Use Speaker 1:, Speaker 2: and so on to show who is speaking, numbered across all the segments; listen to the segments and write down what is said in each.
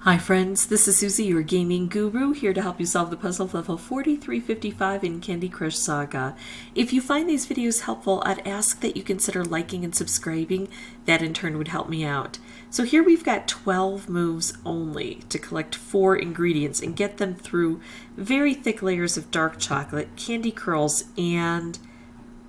Speaker 1: Hi friends, this is Suzy, your gaming guru, here to help you solve the puzzle of level 4355 in Candy Crush Saga. If you find these videos helpful, I'd ask that you consider liking and subscribing. That in turn would help me out. So here we've got 12 moves only to collect 4 ingredients and get them through very thick layers of dark chocolate, candy curls, and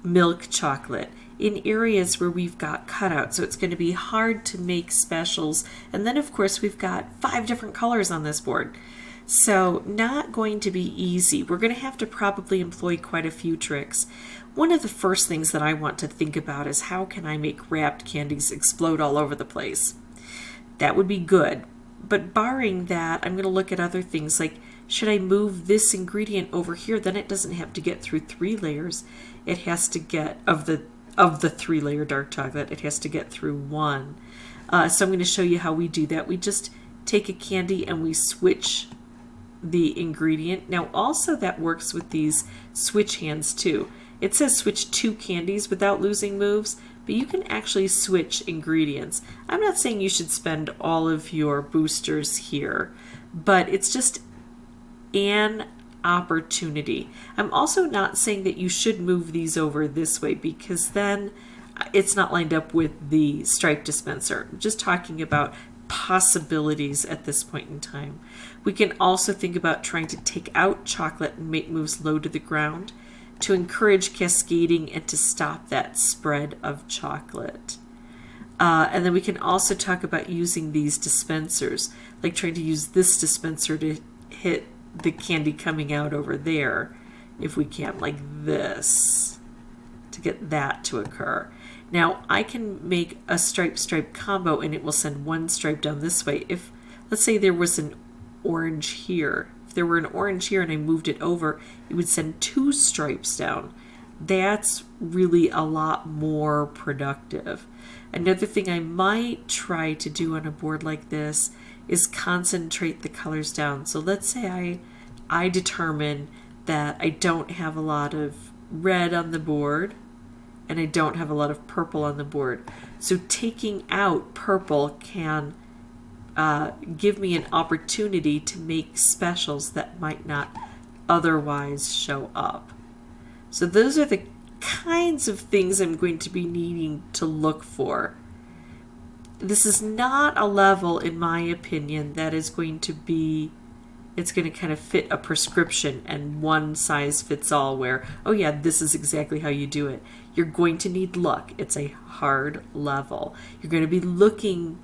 Speaker 1: milk chocolate in areas where we've got cutouts, so it's going to be hard to make specials. And then of course we've got 5 different colors on this board, so not going to be easy. We're going to have to probably employ quite a few tricks. One of the first things that I want to think about is how can I make wrapped candies explode all over the place. That would be good, but barring that, I'm going to look at other things like, should I move this ingredient over here? Then it doesn't have to get through 3 layers. It has to get, of the 3-layer dark chocolate, it has to get through 1. So I'm going to show you how we do that. We just take a candy and we switch the ingredient. Now also that works with these switch hands too. It says switch 2 candies without losing moves, but you can actually switch ingredients. I'm not saying you should spend all of your boosters here, but it's just an opportunity. I'm also not saying that you should move these over this way because then it's not lined up with the stripe dispenser. I'm just talking about possibilities at this point in time. We can also think about trying to take out chocolate and make moves low to the ground to encourage cascading and to stop that spread of chocolate. And then we can also talk about using these dispensers, like trying to use this dispenser to hit the candy coming out over there, if we can, like this, to get that to occur. Now I can make a stripe combo and it will send 1 stripe down this way. If, let's say there was an orange here, if there were an orange here and I moved it over, it would send 2 stripes down. That's really a lot more productive. Another thing I might try to do on a board like this is concentrate the colors down. So let's say I determine that I don't have a lot of red on the board and I don't have a lot of purple on the board. So taking out purple can give me an opportunity to make specials that might not otherwise show up. So those are the kinds of things I'm going to be needing to look for. This is not a level, in my opinion, that is going to be, it's going to kind of fit a prescription and one size fits all where, oh yeah, this is exactly how you do it. You're going to need luck. It's a hard level. You're going to be looking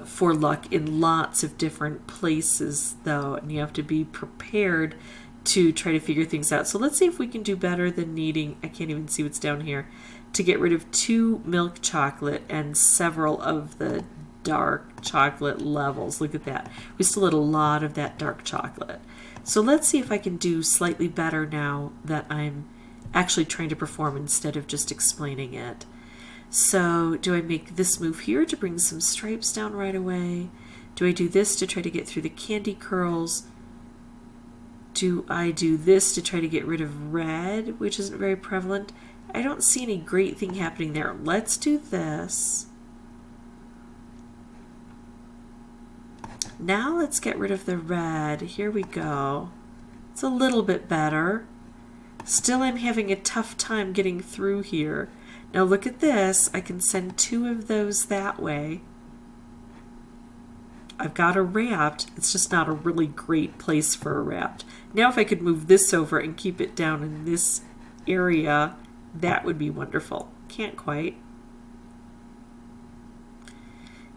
Speaker 1: for luck in lots of different places though, and you have to be prepared to try to figure things out. So let's see if we can do better than needing, I can't even see what's down here, to get rid of 2 milk chocolate and several of the dark chocolate levels. Look at that. We still had a lot of that dark chocolate. So let's see if I can do slightly better now that I'm actually trying to perform instead of just explaining it. So do I make this move here to bring some stripes down right away? Do I do this to try to get through the candy curls? Do I do this to try to get rid of red, which isn't very prevalent? I don't see any great thing happening there. Let's do this. Now let's get rid of the red. Here we go. It's a little bit better. Still I'm having a tough time getting through here. Now look at this. I can send 2 of those that way. I've got a wrapped. It's just not a really great place for a wrapped. Now if I could move this over and keep it down in this area, that would be wonderful. Can't quite.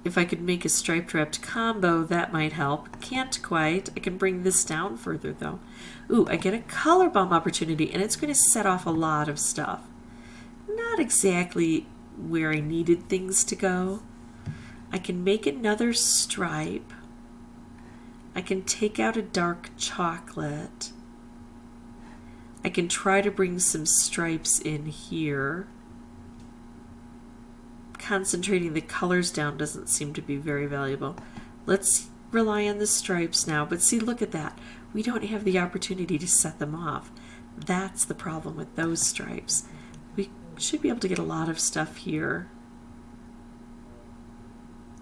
Speaker 1: If I could make a striped wrapped combo, that might help. Can't quite. I can bring this down further though. Ooh, I get a color bomb opportunity and it's going to set off a lot of stuff. Not exactly where I needed things to go. I can make another stripe. I can take out a dark chocolate. I can try to bring some stripes in here. Concentrating the colors down doesn't seem to be very valuable. Let's rely on the stripes now, but see, look at that. We don't have the opportunity to set them off. That's the problem with those stripes. We should be able to get a lot of stuff here.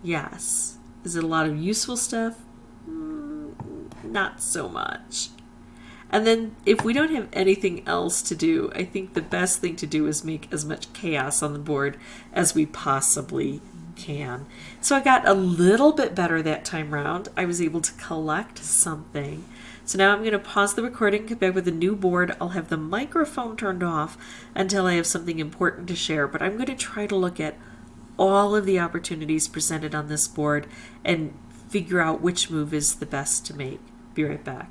Speaker 1: Yes. Is it a lot of useful stuff? not so much. And then if we don't have anything else to do, I think the best thing to do is make as much chaos on the board as we possibly can. So I got a little bit better that time round. I was able to collect something. So now I'm going to pause the recording, come back with a new board. I'll have the microphone turned off until I have something important to share, but I'm going to try to look at all of the opportunities presented on this board and figure out which move is the best to make. Be right back.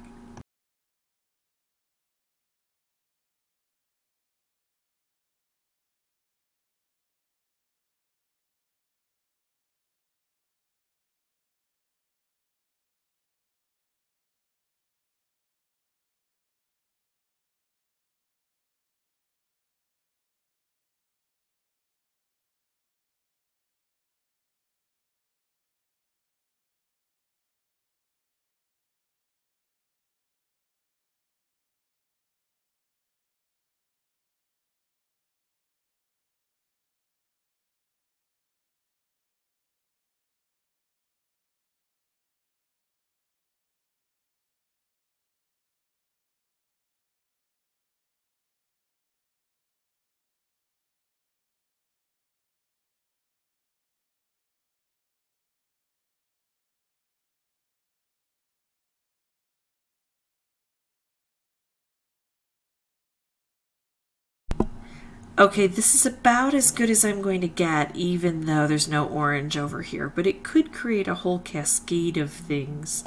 Speaker 1: Okay, this is about as good as I'm going to get, even though there's no orange over here. But it could create a whole cascade of things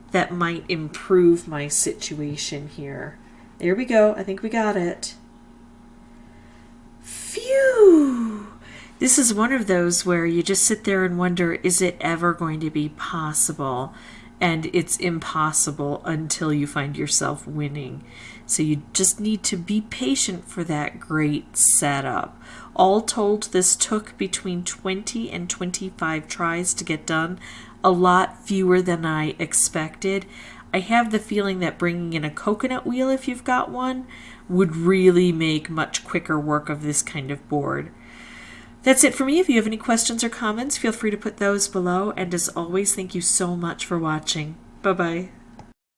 Speaker 1: that might improve my situation here. There we go. I think we got it. Phew! This is one of those where you just sit there and wonder, is it ever going to be possible? And it's impossible until you find yourself winning. So you just need to be patient for that great setup. All told, this took between 20 and 25 tries to get done, a lot fewer than I expected. I have the feeling that bringing in a coconut wheel, if you've got one, would really make much quicker work of this kind of board. That's it for me. If you have any questions or comments, feel free to put those below. And as always, thank you so much for watching. Bye-bye.